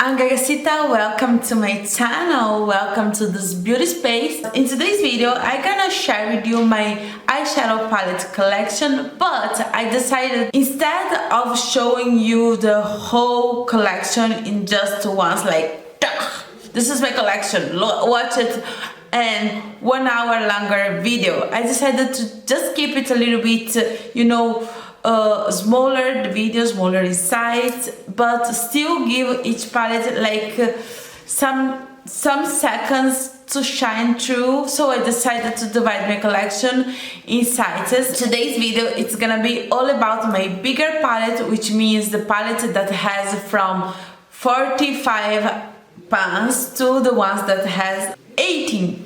I'm Gagasita, welcome to my channel, welcome to this beauty space. In today's video, I'm gonna share with you my eyeshadow palette collection, but I decided instead of showing you the whole collection in just once, like, this is my collection, watch it, and 1 hour longer video, I decided to just keep it a little bit, you know, smaller, the video smaller in size, but still give each palette like some seconds to shine through. So I decided to divide my collection in sizes. Today's video it's gonna be all about my bigger palette, which means the palette that has from 45 pounds to the ones that has 18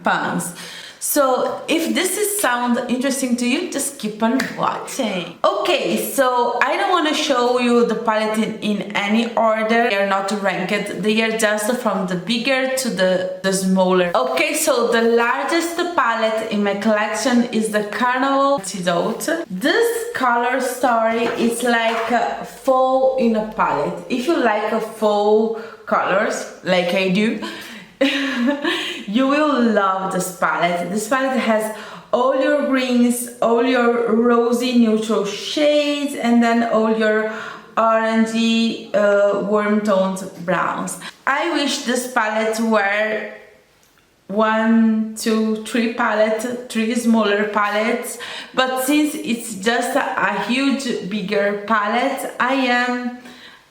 pounds. So if this is sound interesting to you, just keep on watching. Okay, so I don't want to show you the palette in any order. They are not ranked, they are just from the bigger to the smaller. Okay, so the largest palette in my collection is the Carnival Antidote. This color story is like a fall in a palette. If you like a fall colors, like I do, you will love this palette. This palette has all your greens, all your rosy neutral shades, and then all your orangey warm toned browns. I wish this palette were 1, 2, 3 palette, 3 smaller palettes, but since it's just a huge bigger palette,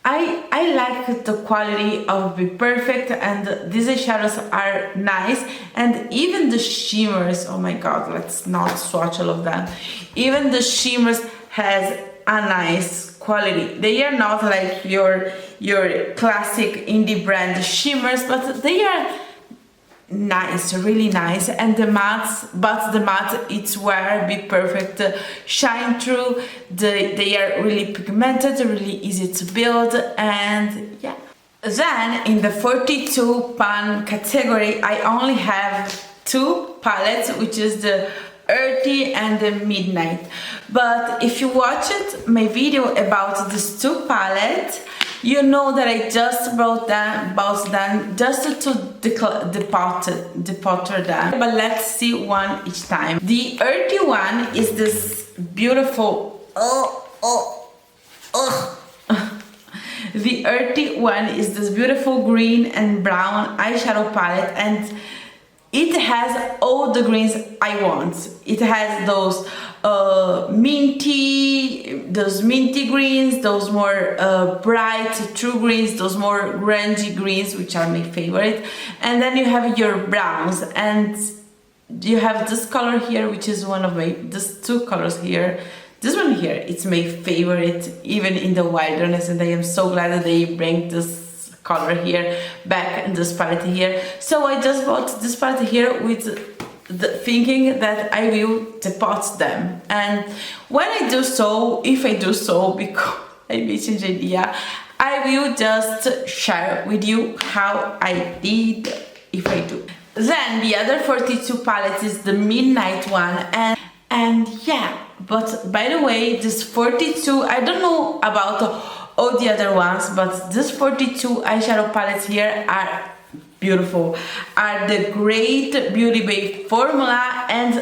I like the quality of Be Perfect, and these eyeshadows are nice, and even the shimmers, oh my god, let's not swatch all of them. Even the shimmers has a nice quality. They are not like your classic indie brand shimmers, but they are nice, really nice. And the mattes, but the matte it's where Be Perfect shine through. They are really pigmented, really easy to build, and yeah. Then in the 42 pan category, I only have 2 palettes, which is the Earthy and the Midnight. But if you watched my video about these 2 palettes, you know that I just bought them just to depotter them. But let's see one each time. The Earthy one is this beautiful, the Earthy one is this beautiful green and brown eyeshadow palette, and it has all the greens I want. It has those minty greens, those more bright true greens, those more grungy greens, which are my favorite, and then you have your browns, and you have this color here, which is one of my, these 2 colors here. This one here, it's my favorite, even in the wilderness, and I am so glad that they bring this color here back in this palette here. So I just bought this palette here with the thinking that I will depot them, and when I do so, if I do so, because I may change idea, I will just share with you how I did if I do. Then the other 42 palette is the Midnight one, and yeah, but by the way, this 42, I don't know about all the other ones, but this 42 eyeshadow palettes here are beautiful, are the Great Beauty Bay formula, and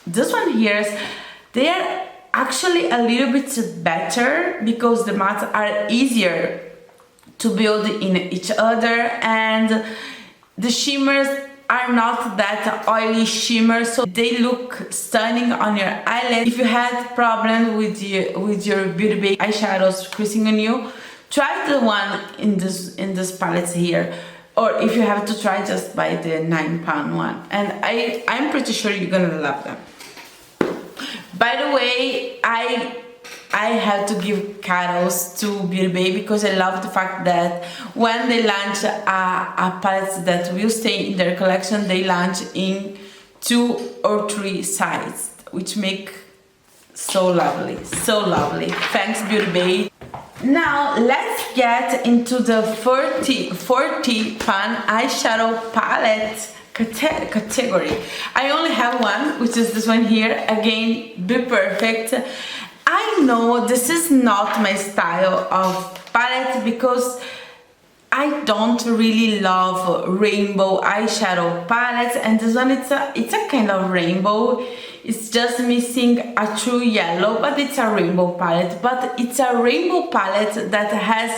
this one here, they are actually a little bit better because the mattes are easier to build in each other, and the shimmers are not that oily shimmer, so they look stunning on your eyelid. If you had problems with your Beauty Bay eyeshadows creasing on you, try the one in this palette here. Or if you have to try, just buy the 9 pound one, and I'm pretty sure you're gonna love them. By the way, I have to give kudos to Beauty Bay because I love the fact that when they launch a palette that will stay in their collection, they launch in 2 or 3 sizes, which make so lovely, so lovely. Thanks Beauty Bay. Now let's get into the 40 pan eyeshadow palette category. I only have one, which is this one here, again, Be Perfect. I know this is not my style of palette because I don't really love rainbow eyeshadow palettes, and this one it's a kind of rainbow. It's just missing a true yellow, but it's a rainbow palette. But it's a rainbow palette that has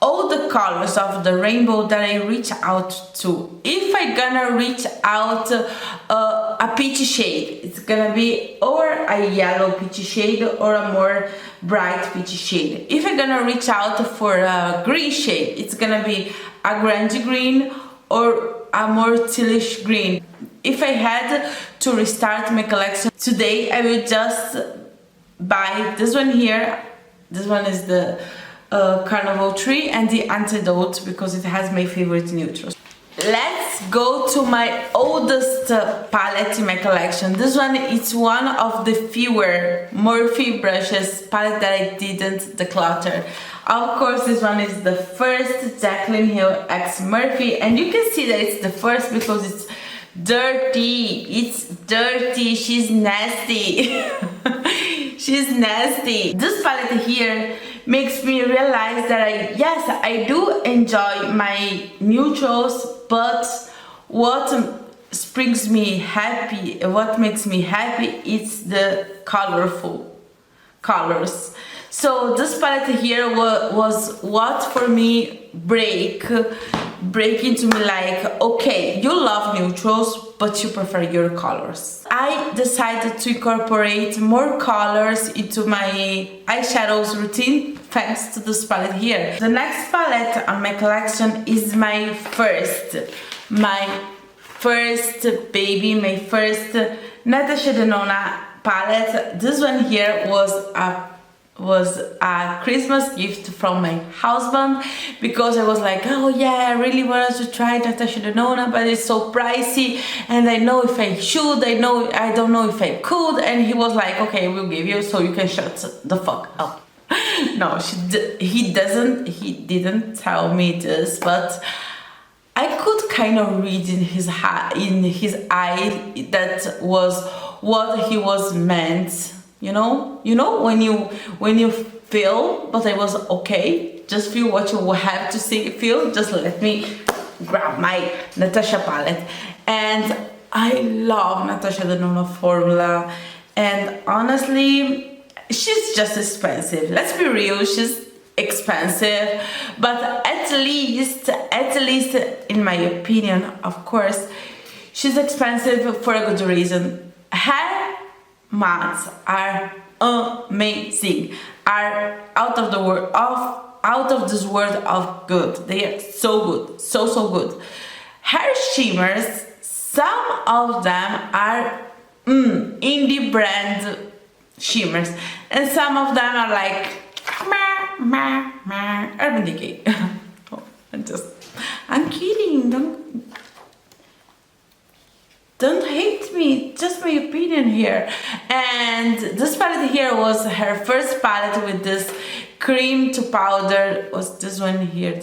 all the colors of the rainbow that I reach out to. If I gonna reach out a peachy shade, it's gonna be or a yellow peachy shade or a more bright peachy shade. If I'm gonna reach out for a green shade, it's gonna be a grungy green or a more tealish green. If I had to restart my collection today, I would just buy this one here. This one is the Carnival Tree, and the Antidote, because it has my favorite neutrals. Let's go to my oldest palette in my collection. This one is one of the fewer Morphe brushes palette that I didn't declutter. Of course, this one is the first Jaclyn Hill X Morphe, and you can see that it's the first because it's dirty. It's dirty. She's nasty. She's nasty. This palette here makes me realize that yes, I do enjoy my neutrals, but what brings me happy, what makes me happy, is the colorful colors. So this palette here was what for me break into me, like, okay, you love neutrals, but you prefer your colors. I decided to incorporate more colors into my eyeshadows routine thanks to this palette here. The next palette on my collection is my first baby, my first Natasha Denona palette. This one here was a Christmas gift from my husband, because I was like, oh yeah, I really wanted to try Natasha Denona, but it's so pricey, and I know if I should, I don't know if I could, and he was like, okay, we'll give you, so you can shut the fuck up. No, he didn't tell me this, but I could kind of read in his eye that was what he was meant. You know when you feel, but I was okay, just feel what you have to feel, just let me grab my Natasha palette. And I love Natasha Denona formula, and honestly, she's just expensive. Let's be real, she's expensive, but at least in my opinion, of course, she's expensive for a good reason. Her mattes are amazing, are out of this world of good. They are so good, so good. Her shimmers, some of them are indie brand shimmers, and some of them are like Urban Decay. Oh, I'm kidding, don't hate me, just my opinion here. And this palette here was her first palette with this cream to powder. Was this one here, and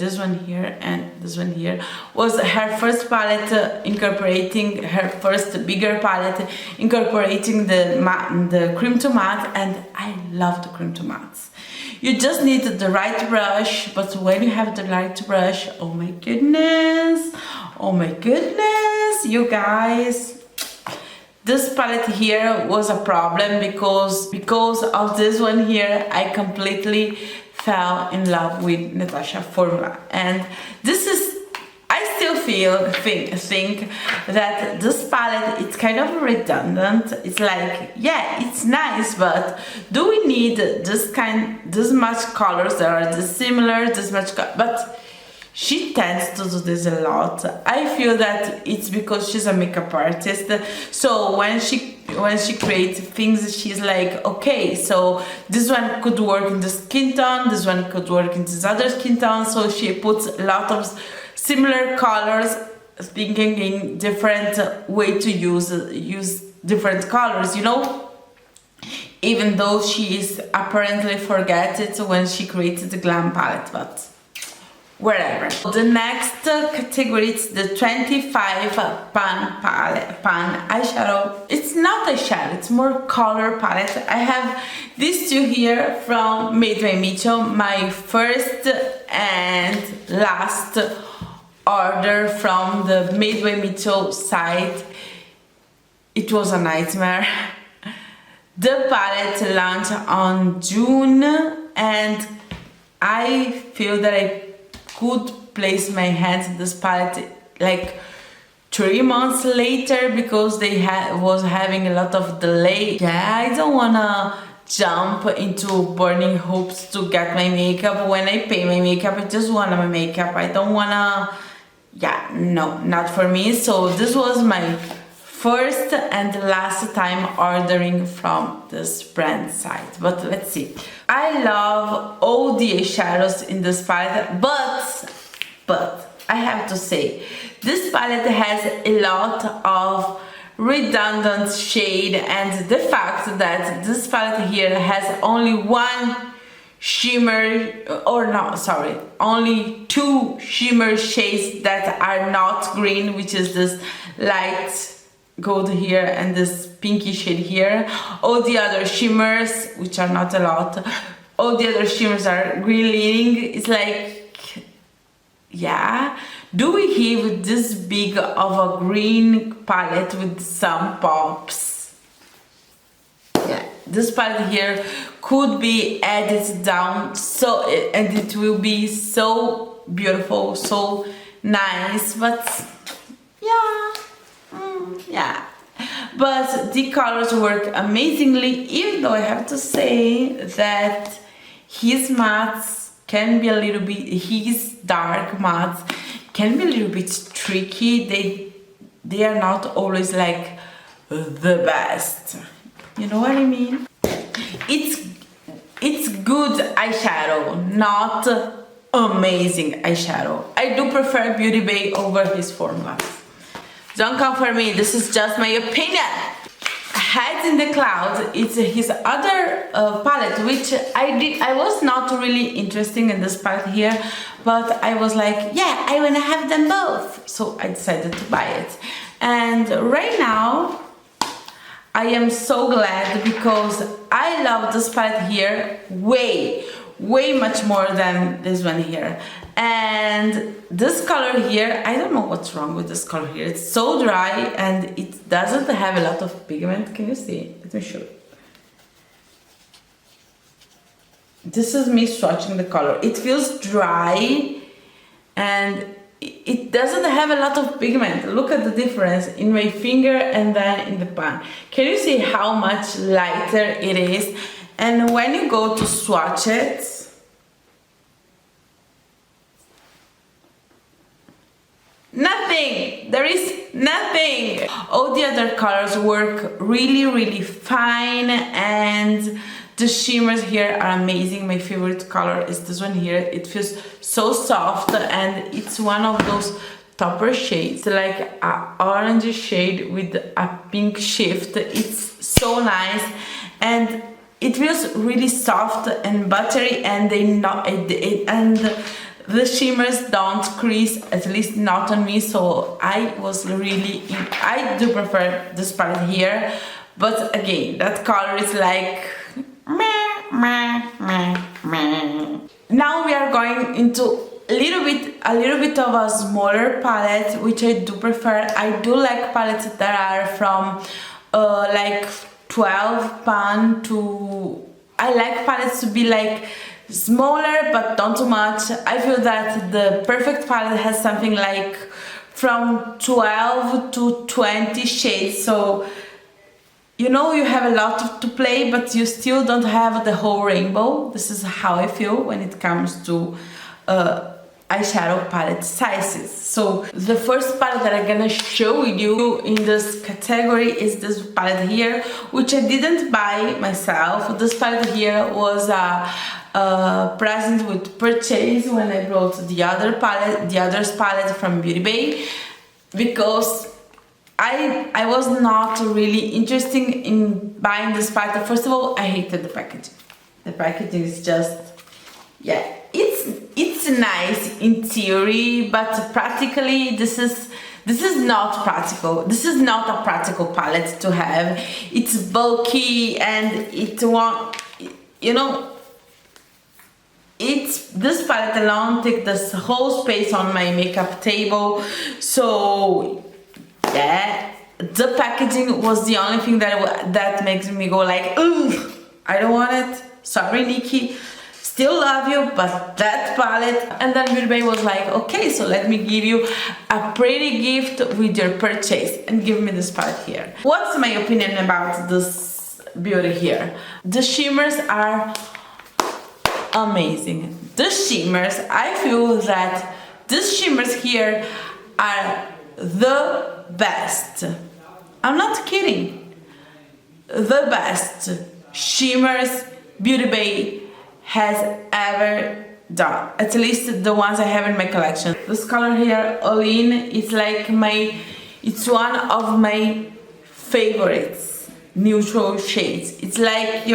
this one here was her first palette, incorporating her first bigger palette, incorporating the cream to matte, and I love the cream to mattes. You just need the right brush, but when you have the right brush, oh my goodness, you guys, this palette here was a problem because of this one here. I completely fell in love with Natasha formula, and this is, I still think that this palette, it's kind of redundant. It's like, yeah, it's nice, but do we need this much colors that are this similar, this much but she tends to do this a lot. I feel that it's because she's a makeup artist, so when she creates things, she's like, okay, so this one could work in the skin tone, this one could work in this other skin tone, so she puts a lot of similar colors, thinking in different way to use different colors, you know, even though she is apparently forget it when she created the glam palette, but wherever. The next category is the 25 Pan Eyeshadow. It's not eyeshadow, it's more color palette. I have these two here from Made by Mitchell, my first and last order from the Made by Mitchell site. It was a nightmare. The palette launched on June, and I feel that I could place my hands in this palette like 3 months later because they was having a lot of delay. Yeah, I don't wanna jump into burning hopes to get my makeup. When I pay my makeup, I just want my makeup. I don't wanna, yeah, no, not for me. So this was my first and last time ordering from this brand site, but let's see. I love all the eyeshadows in this palette, but I have to say, this palette has a lot of redundant shade, and the fact that this palette here has only one shimmer, or no, sorry, only 2 shimmer shades that are not green, which is this light gold here and this pinky shade here. All the other shimmers, which are not a lot, all the other shimmers are green leaning. It's like, yeah, do we have this big of a green palette with some pops? Yeah, this palette here could be added down, so and it will be so beautiful, so nice, but yeah. Yeah, but the colors work amazingly, even though I have to say that his mattes can be a little bit, his dark mattes can be a little bit tricky. They are not always like the best, you know what I mean? It's good eyeshadow, not amazing eyeshadow. I do prefer Beauty Bay over his formulas. Don't come for me, this is just my opinion. Heads in the Clouds, it's his other palette, which I was not really interested in this palette here, but I was like, yeah, I wanna have them both. So I decided to buy it. And right now, I am so glad because I love this palette here way much more than this one here. And this color here, I don't know what's wrong with this color here. It's so dry and it doesn't have a lot of pigment. Can you see? Let me show you. This is me swatching the color. It feels dry and it doesn't have a lot of pigment. Look at the difference in my finger and then in the pan. Can you see how much lighter it is? And when you go to swatch it, nothing, there is nothing. All the other colors work really fine, and the shimmers here are amazing. My favorite color is this one here. It feels so soft and it's one of those topper shades, like an orange shade with a pink shift. It's so nice and it feels really soft and buttery, and the shimmers don't crease, at least not on me. So I do prefer this palette here, but again, that color is like meh, meh, meh, meh. Now we are going into a little bit of a smaller palette, which I do prefer. I do like palettes that are from like 12 pan to, I like palettes to be like smaller but not too much. I feel that the perfect palette has something like from 12 to 20 shades, so you know you have a lot to play, but you still don't have the whole rainbow. This is how I feel when it comes to eyeshadow palette sizes. So the first palette that I'm gonna show you in this category is this palette here, which I didn't buy myself. This palette here was a present with purchase when I brought the other palette from Beauty Bay, because I was not really interested in buying this palette. First of all, I hated the packaging. The packaging is just, yeah, it's nice in theory, but practically this is not practical. This is not a practical palette to have. It's bulky and it won't, you know, this palette alone takes this whole space on my makeup table. So yeah, the packaging was the only thing that makes me go like, ugh, I don't want it. Sorry, Nikki. Still love you, but that palette. And then Beauty Bay was like, okay, so let me give you a pretty gift with your purchase, and give me this palette here. What's my opinion about this beauty here? The shimmers are amazing. The shimmers, I feel that these shimmers here are the best. I'm not kidding. The best shimmers Beauty Bay has ever done. At least the ones I have in my collection. This color here, All In, it's like it's one of my favorites neutral shades. It's like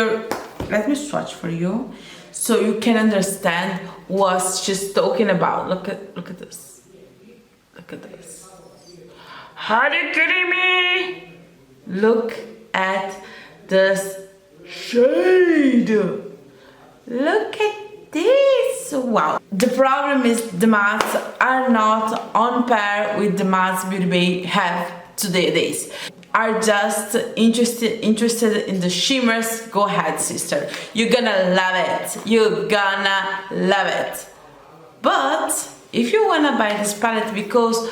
let me swatch for you so you can understand what she's talking about. Look at this. Look at this. Are you kidding me? Look at this shade. Look at this. Wow. The problem is the mattes are not on par with the mattes Beauty Bay have today's. Are just interested in the shimmers, go ahead, sister. You're gonna love it. You're gonna love it. But if you wanna buy this palette because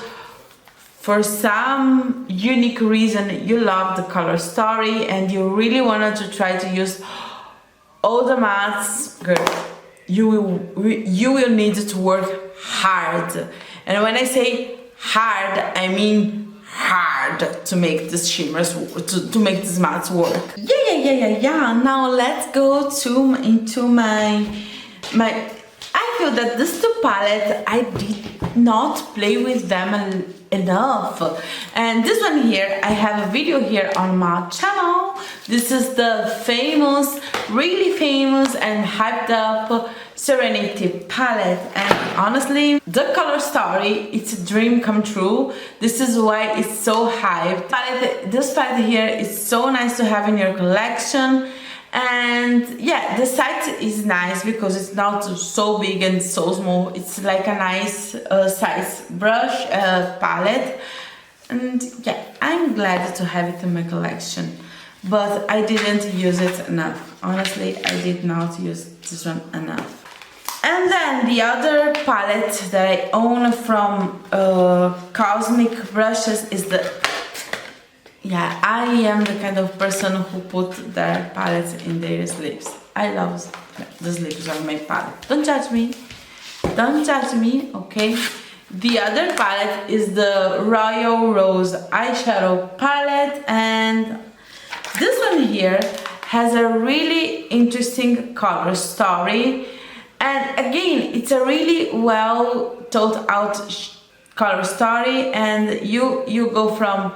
for some unique reason you love the color story and you really wanted to try to use all the mattes, girl, you will need to work hard. And when I say hard, I mean hard to make these shimmers, to make these mattes work. Yeah. Now let's go into my. I feel that these two palettes, I did not play with them enough. And this one here, I have a video here on my channel. This is the famous, really famous and hyped up Serenity Palette, and honestly the color story, it's a dream come true. This is why it's so hyped. This palette here is so nice to have in your collection. And yeah, the size is nice because it's not so big and so small. It's like a nice size brush palette, and yeah, I'm glad to have it in my collection, but I didn't use it enough. Honestly, I did not use this one enough. And then the other palette that I own from Cosmic Brushes is the... Yeah, I am the kind of person who put their palettes in their sleeves. I love the sleeves on my palette. Don't judge me. Don't judge me, okay? The other palette is the Royal Rose eyeshadow palette, and this one here has a really interesting color story. And again, it's a really well thought out color story, and you go from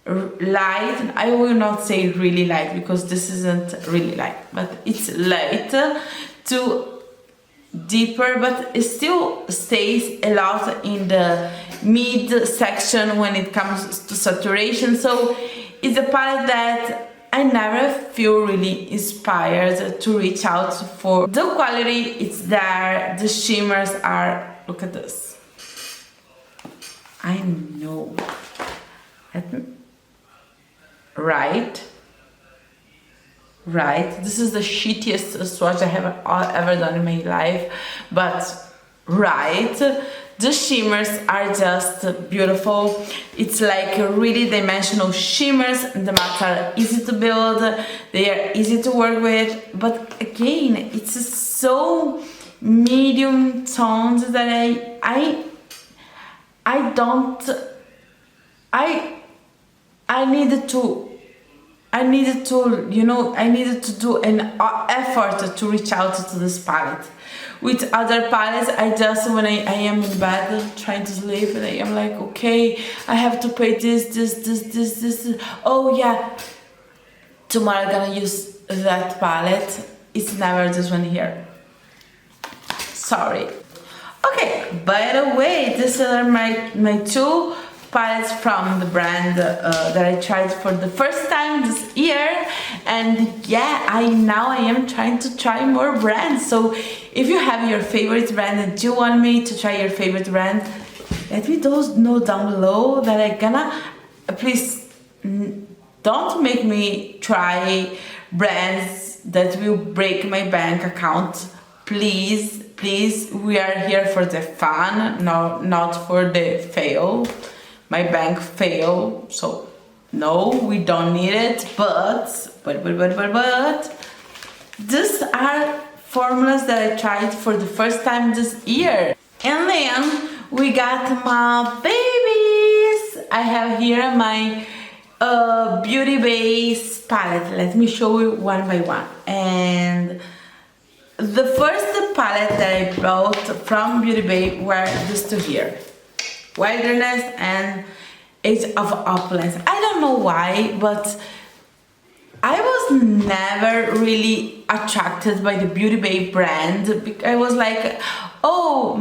light, I will not say really light because this isn't really light, but it's light, to deeper, but it still stays a lot in the mid section when it comes to saturation. So it's a palette that I never feel really inspired to reach out for. The quality, it's there, the shimmers are, look at this. I know. Right, this is the shittiest swatch I have ever done in my life, but right, the shimmers are just beautiful. It's like really dimensional shimmers. The mattes are easy to build, they are easy to work with, but again, it's so medium tones that I needed to do an effort to reach out to this palette. With other palettes, I just, when I am in bed trying to sleep, and I am like, okay, I have to pay this. Oh yeah, tomorrow I'm gonna use that palette. It's never this one here. Sorry. Okay, by the way, these are my two palettes from the brand that I tried for the first time this year, and yeah, I am trying to try more brands. So if you have your favorite brand and you want me to try your favorite brand, let me know down below that I gonna. Please don't make me try brands that will break my bank account. Please, we are here for the fun, not for the fail. My bank fail, so no, we don't need it. But these are formulas that I tried for the first time this year. And then we got my babies. I have here my Beauty Base palette. Let me show you one by one. And the first palette that I brought from Beauty Bay were these two here, Wilderness and Age of Opulence. I don't know why, but I was never really attracted by the Beauty Bay brand. I was like, oh,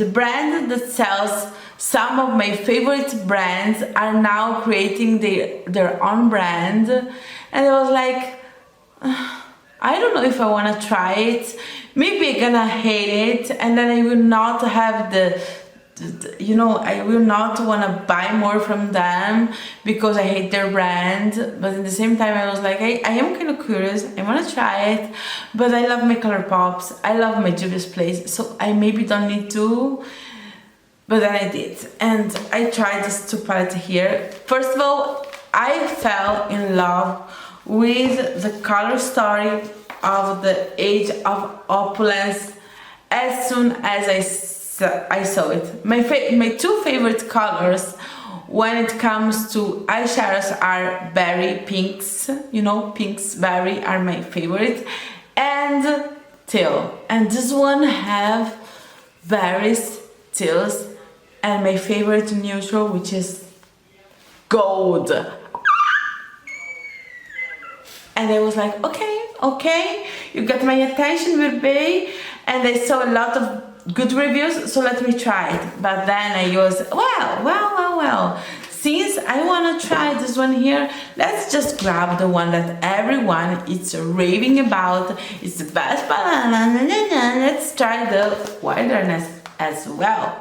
the brand that sells some of my favorite brands are now creating their own brand, and I was like, I don't know if I want to try it. Maybe I'm gonna hate it, and then I will not have I will not want to buy more from them because I hate their brand. But at the same time, I was like, I am kind of curious. I want to try it, but I love my Color Pops. I love my Juvia's Place, so I maybe don't need to. But then I did, and I tried this two palette here. First of all, I fell in love with the color story of the Age of Opulence as soon as I saw it. My two favorite colors when it comes to eyeshadows are berry pinks. Pinks berry are my favorite, and teal. And this one have berries, teals, and my favorite neutral, which is gold. And I was like, okay, you got my attention, Beauty, and I saw a lot of good reviews, so let me try it. But then I was, well, since I want to try this one here, let's just grab the one that everyone is raving about. It's the best banana. Let's try the Wilderness as well.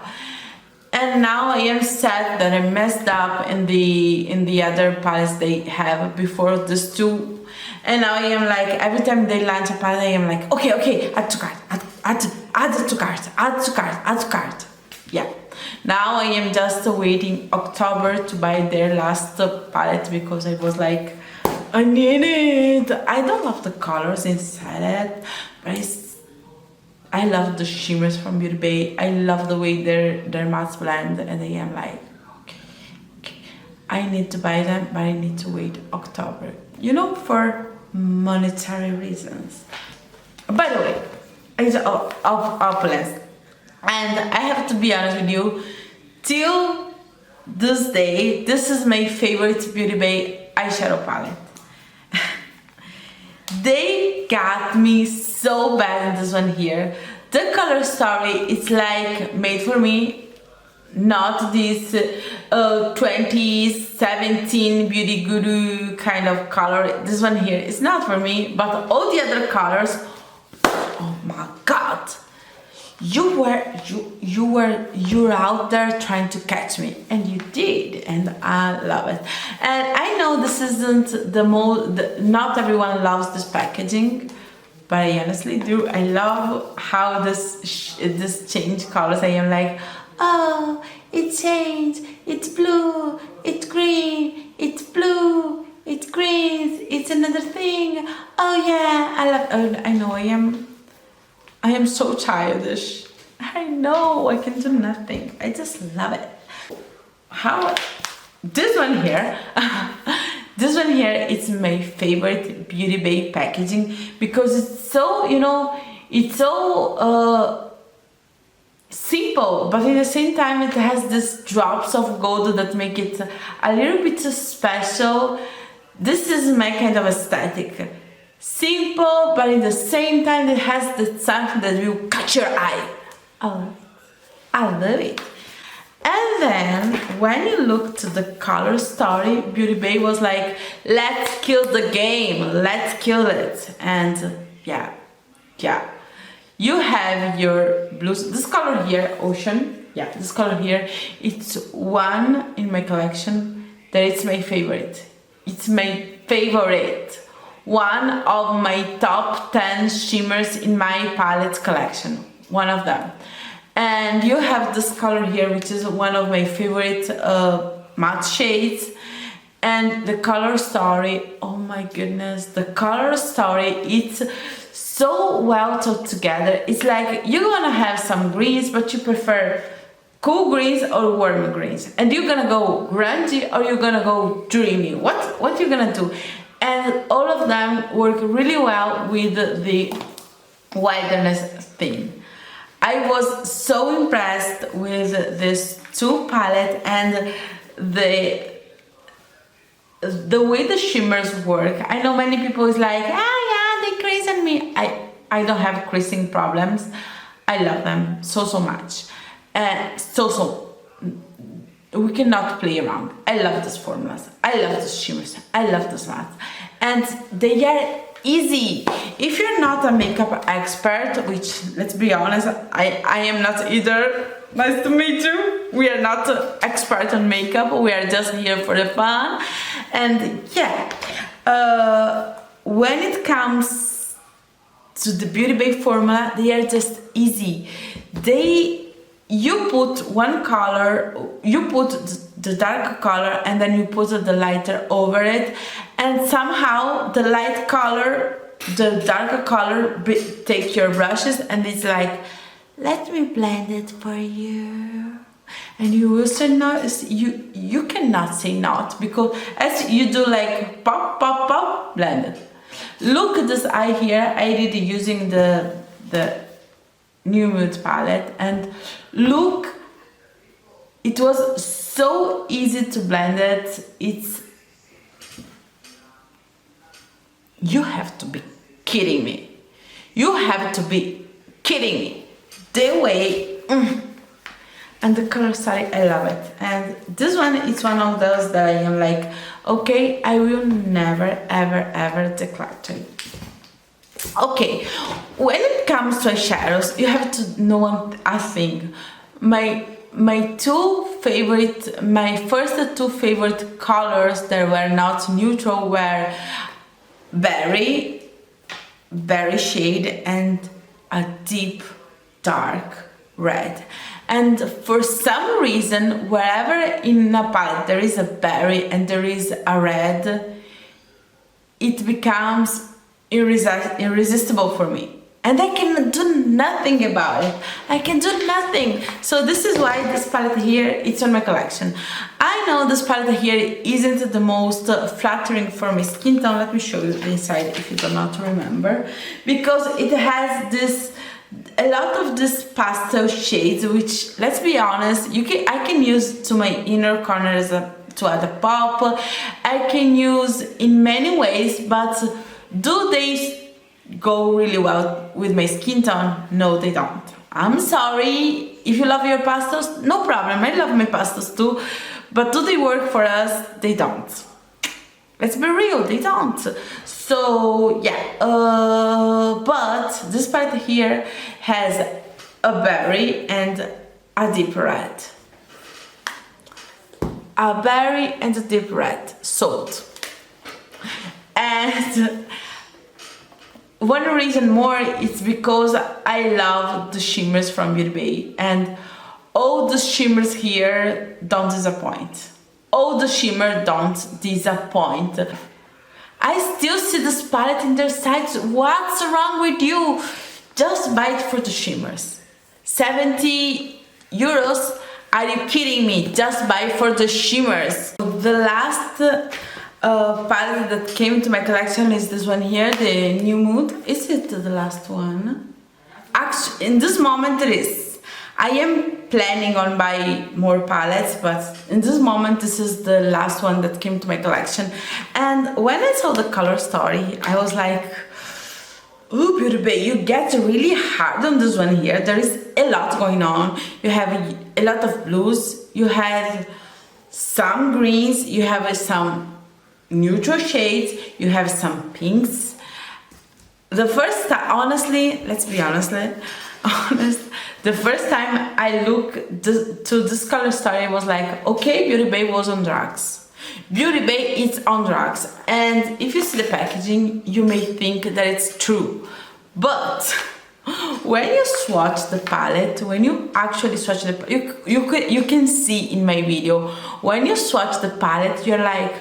And now I am sad that I messed up in the other palettes they have before this two. And now I am like, every time they launch a palette, I am like, okay, add to cart, add to cart. Yeah. Now I am just waiting October to buy their last palette because I was like, I need it. I don't love the colors inside it, but I love the shimmers from Beauty Bay. I love the way their mattes blend, and I am like, okay, I need to buy them, but I need to wait October. For monetary reasons. By the way, Age of Opulence. And I have to be honest with you, till this day, this is my favorite Beauty Bay eyeshadow palette. They got me so bad in this one here. The color story, it's like made for me, not this 2017 beauty guru kind of color. This one here is not for me, but all the other colors, oh my god, you're out there trying to catch me, and you did, and I love it. And I know this isn't not everyone loves this packaging, but I honestly do. I love how this changed colors. I am like, oh, it changed, it's blue, it's green, it's blue, it's green, it's another thing. Oh yeah, I know I am so childish. I know I can do nothing. I just love it. This one here, it's my favorite Beauty Bay packaging because it's so, it's so simple, but at the same time it has these drops of gold that make it a little bit special. This is my kind of aesthetic. Simple, but at the same time it has the something that will catch your eye. I love it. And then when you look to the color story, Beauty Bay was like, let's kill the game, let's kill it. And yeah, you have your blues, this color here, Ocean, yeah, this color here, it's one in my collection that it's my favorite. It's my favorite. One of my top 10 shimmers in my palette collection, one of them. And you have this color here, which is one of my favorite matte shades. And the color story, oh my goodness, the color story, it's so well thought together. It's like you're gonna have some greens, but you prefer cool greens or warm greens. And you're gonna go grungy or you're gonna go dreamy. What you're gonna do? And all of them work really well with the wilderness theme. I was so impressed with this two palette and the way the shimmers work. I know many people is like, yeah, they crease on me. I don't have creasing problems. I love them so much. We cannot play around. I love these formulas. I love these shimmers. I love these mattes. And they are easy. If you're not a makeup expert, which, let's be honest, I am not either. Nice to meet you. We are not expert on makeup. We are just here for the fun. And yeah, when it comes to the Beauty Bay formula, they are just easy. You put one color, you put the dark color, and then you put the lighter over it, and somehow the light color, the darker color, take your brushes, and it's like, let me blend it for you. And you will say no, you cannot say not, because as you do like pop, pop, pop, blend it. Look at this eye here, I did it using the New Mood palette, and look, it was so easy to blend it. You have to be kidding me. You have to be kidding me. The way, and the color story, I love it. And this one is one of those that I am like, okay, I will never, ever declutter. Okay, when it comes to eyeshadows, you have to know a thing. My first two favorite colors that were not neutral were berry shade and a deep dark red. And for some reason, wherever in a palette there is a berry and there is a red, it becomes irresistible for me, and I can do nothing about it. I can do nothing. So this is why this palette here, it's on my collection. I know this palette here isn't the most flattering for my skin tone. Let me show you the inside if you do not remember, because it has a lot of this pastel shades, which, let's be honest, I can use to my inner corners to add a pop. I can use in many ways, but do they go really well with my skin tone? No, they don't. I'm sorry. If you love your pastels, no problem. I love my pastels too. But do they work for us? They don't. Let's be real, they don't. So yeah, but this palette here has a berry and a deep red. A berry and a deep red, sold. And one reason more is because I love the shimmers from Beauty Bay, and all the shimmers here don't disappoint. All the shimmer don't disappoint. I still see this palette in their sites. What's wrong with you? Just buy it for the shimmers. 70 euros? Are you kidding me? Just buy for the shimmers. The last palette that came to my collection is this one here, the New Mood. Is it the last one? Actually, in this moment it is. I am planning on buying more palettes, but in this moment this is the last one that came to my collection. And when I saw the color story, I was like, ooh, Beauty Bay, you get really hard on this one here. There is a lot going on. You have a lot of blues, you have some greens, you have some neutral shades, you have some pinks. The first time, honestly, let's be honest, the first time I looked to this color story, was like, okay, Beauty Bay was on drugs. Beauty Bay is on drugs, and if you see the packaging, you may think that it's true, but when you swatch the palette, when you actually swatch the you can see in my video, when you swatch the palette, you're like,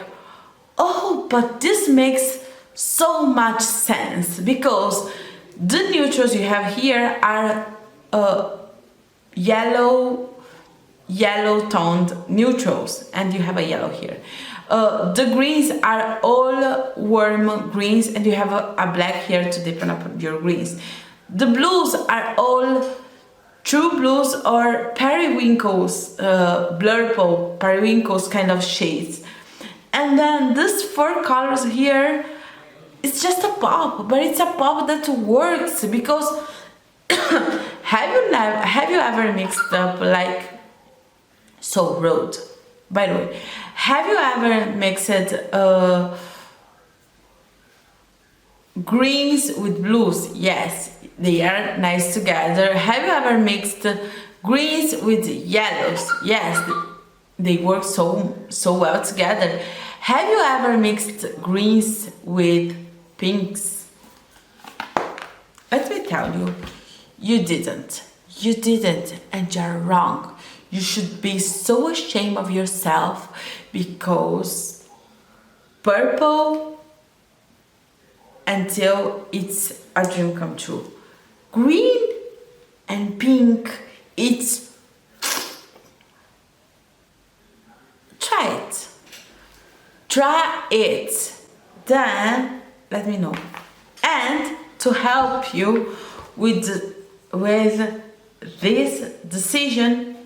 oh, but this makes so much sense, because the neutrals you have here are yellow toned neutrals, and you have a yellow here. The greens are all warm greens, and you have a black here to deepen up your greens. The blues are all true blues or periwinkles, blurple periwinkles kind of shades. And then these four colors here, it's just a pop, but it's a pop that works, because have you ever mixed up, like, so rude, by the way, have you ever mixed greens with blues? Yes, they are nice together. Have you ever mixed greens with yellows? Yes, they work so well together. Have you ever mixed greens with pinks? Let me tell you, you didn't, and you're wrong. You should be so ashamed of yourself, because purple, until it's a dream come true. Green and pink, it's, try it, then let me know. And to help you with this decision,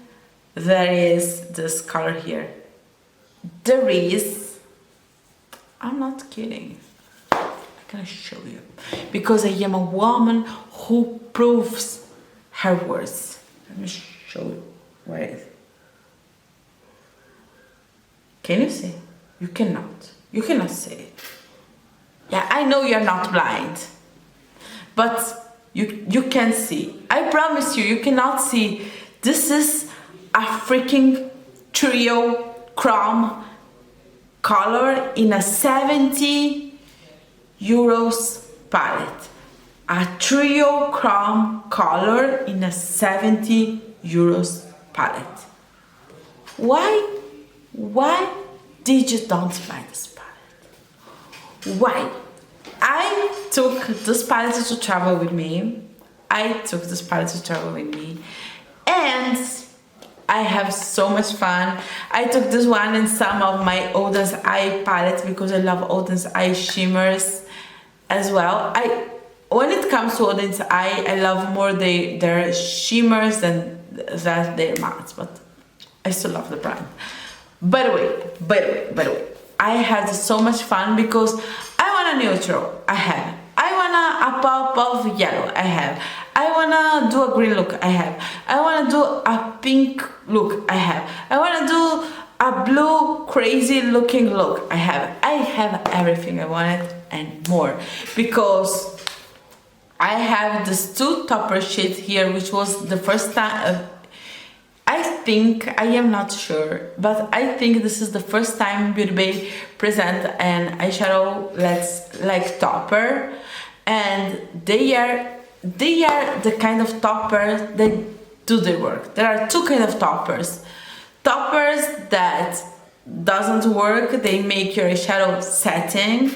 there is this color here. There is, I'm not kidding, I'm gonna show you, because I am a woman who proves her words. Let me show you where it is. Can you see? You cannot see it. Yeah, I know you're not blind, but you can see. I promise you, you cannot see. This is a freaking trio chrome color in a 70 euros palette. A trio chrome color in a 70 euros palette. Why did you don't buy this palette? Why? I took this palette to travel with me. And I have so much fun. I took this one in some of my Oden's Eye palettes, because I love Oden's Eye shimmers as well. When it comes to Oden's Eye, I love more their shimmers than their mattes, but I still love the brand. By the way, I had so much fun, because I want a neutral, I want a pop of yellow, I want to do a green look, I want to do a pink look, I want to do a blue crazy looking look, I have everything I wanted and more, because I have these two topper shades here, which was the first time, I am not sure, but I think this is the first time Beauty Bay present an eyeshadow that's like topper, and they are the kind of toppers that do the work. There are two kinds of toppers that doesn't work, they make your eyeshadow setting,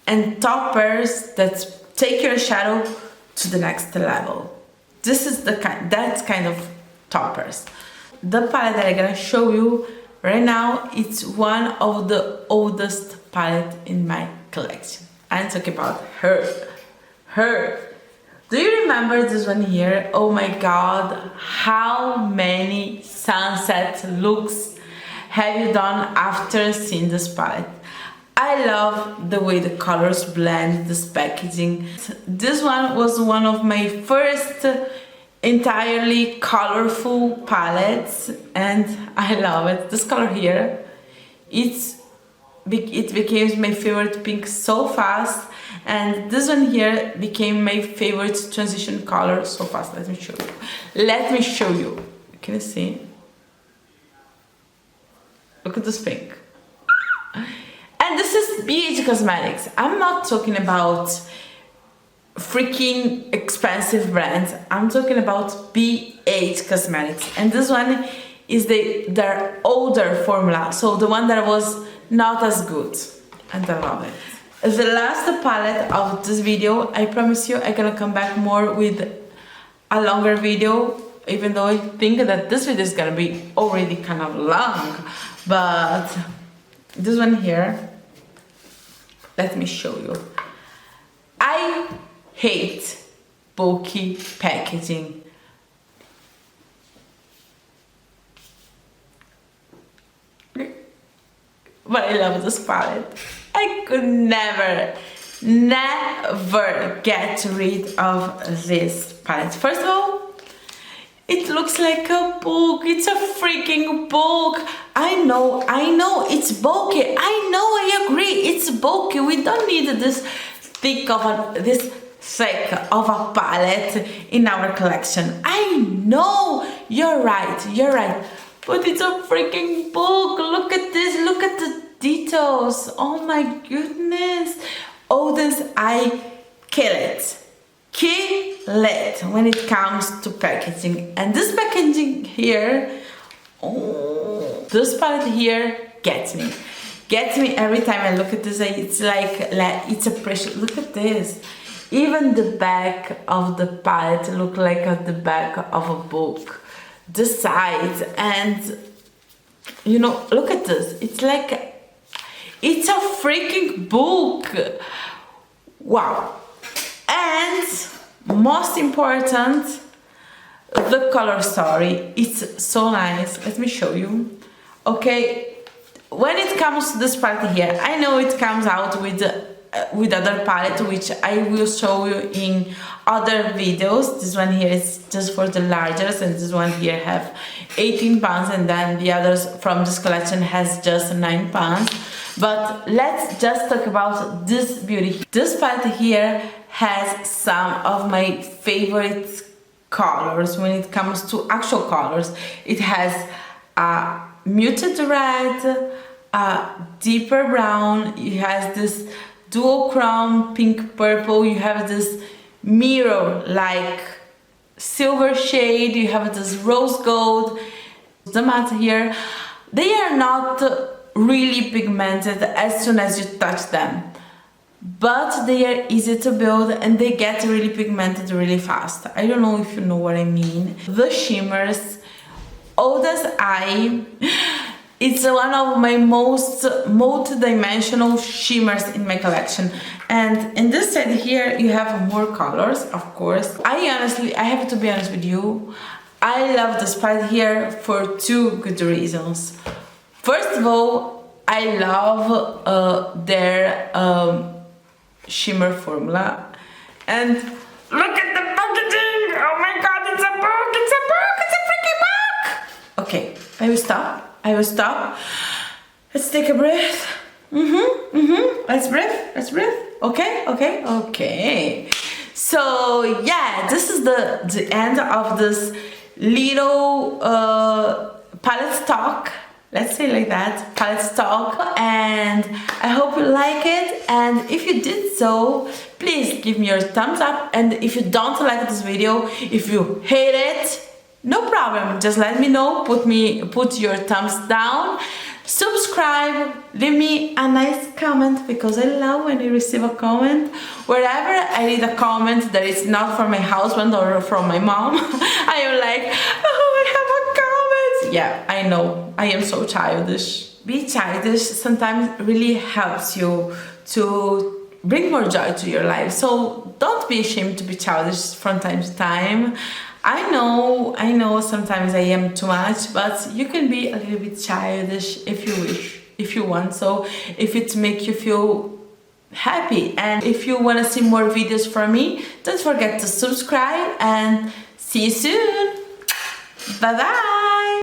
and toppers that take your shadow to the next level. This is that kind of toppers. The palette that I'm gonna show you right now, it's one of the oldest palette in my collection. I'm talking about her. Do you remember this one here? Oh my god, how many sunset looks have you done after seeing this palette? I love the way the colors blend, this packaging. This one was one of my first entirely colorful palettes, and I love it. This color here, it became my favorite pink so fast, and this one here became my favorite transition color so fast. Let me show you. Let me show you. Can you see? Look at this pink. And this is BH Cosmetics. I'm not talking about freaking expensive brands. I'm talking about BH Cosmetics. And this one is their older formula. So the one that was not as good. And I love it. The last palette of this video, I promise you I'm gonna come back more with a longer video, even though I think that this video is gonna be already kind of long. But this one here, let me show you. I hate bulky packaging. But I love this palette. I could never get rid of this palette. First of all, it looks like a book. It's a freaking book. I know, it's bulky. I know, I agree, it's bulky. We don't need this thick of a palette in our collection. I know, you're right. But it's a freaking book. Look at this, look at the details. Oh my goodness. Oh, this, I kill it when it comes to packaging. And this packaging here, oh, this palette here gets me every time I look at this. It's like it's a precious. Look at this. Even the back of the palette look like the back of a book. The sides, and you know, look at this. It's like it's a freaking book. Wow. And most important, the color story. It's so nice. Let me show you. Okay, when it comes to this palette here, I know it comes out with other palette, which I will show you in other videos. This one here is just for the largest, and this one here have 18 pounds, and then the others from this collection has just 9 pounds. But let's just talk about this beauty. This palette here has some of my favorite colors when it comes to actual colors. It has a muted red, a deeper brown, it has this dual chrome pink purple, you have this mirror like silver shade, you have this rose gold. The matte here, they are not really pigmented as soon as you touch them, but they are easy to build and they get really pigmented really fast. I don't know if you know what I mean. The Shimmers, Oda's Eye, it's one of my most multi-dimensional shimmers in my collection. And in this side here you have more colors, of course. I have to be honest with you, I love this palette here for two good reasons. First of all, I love their shimmer formula, and look at the packaging. Oh my god, it's a book, it's a freaking book. Okay, I will stop. Let's take a breath. Let's breathe. Okay. So yeah, this is the end of this little palette stock. Let's say like that, palette stock, and I hope you like it. And if you did so, please give me your thumbs up. And if you don't like this video, if you hate it, no problem, just let me know, put your thumbs down, subscribe, leave me a nice comment, because I love when I receive a comment. Wherever I read a comment that is not from my husband or from my mom, I am like, oh, I have a comment. Yeah, I know, I am so childish. Be childish sometimes really helps you to bring more joy to your life. So don't be ashamed to be childish from time to time. I know sometimes I am too much, but you can be a little bit childish if you wish, if you want. So if it makes you feel happy. And if you want to see more videos from me, don't forget to subscribe and see you soon. Bye bye.